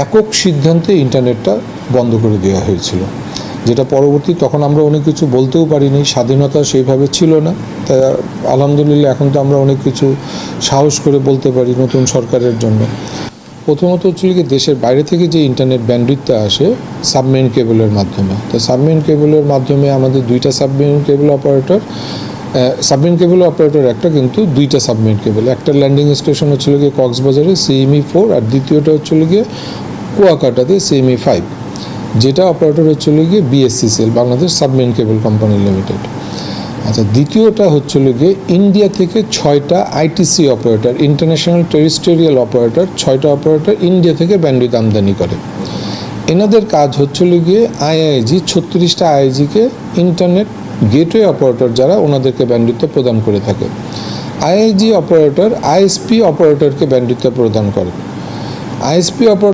একক সিদ্ধান্তে ইন্টারনেটটা বন্ধ করে দেওয়া হয়েছিল, যেটা পরবর্তী তখন আমরা অনেক কিছু বলতেও পারিনি, স্বাধীনতা সেইভাবে ছিল না। তাই আলহামদুলিল্লাহ এখন তো আমরা অনেক কিছু সাহস করে বলতে পারি নতুন সরকারের জন্য। প্রথমত হচ্ছে কি, দেশের বাইরে থেকে যে ইন্টারনেট ব্যান্ডউইথটা আসে সাবমেরিন কেবলের মাধ্যমে। তো সাবমেরিন কেবলের মাধ্যমে আমাদের দুইটা submarine cable operator, submarine cable operator একটা, কিন্তু দুইটা সাবমেরিন কেবল। একটা ল্যান্ডিং স্টেশন হচ্ছিল গিয়ে কক্সবাজারে CME-4, আর দ্বিতীয়টা হচ্ছিল গিয়ে কুয়াকাটাতে CME-5, যেটা অপারেটর হচ্ছিল গিয়ে BSCCL, Bangladesh submarine cable company limited. আচ্ছা, দ্বিতীয়টা হচ্ছিল গিয়ে ইন্ডিয়া থেকে 6টা ITC operator, international terrestrial operator, 6টা অপারেটর ইন্ডিয়া থেকে ব্যান্ডউইথ আমদানি করে। এনাদের কাজ হচ্ছিল গিয়ে IIG, 36টা IIG-কে ইন্টারনেট গেটওয়ে অপারেটর যারা, ওনাদেরকে ব্যান্ডউইথটা প্রদান করে থাকে। IIG অপারেটর ISP অপারেটরকে ব্যান্ডউইথটা প্রদান করে। ISP operator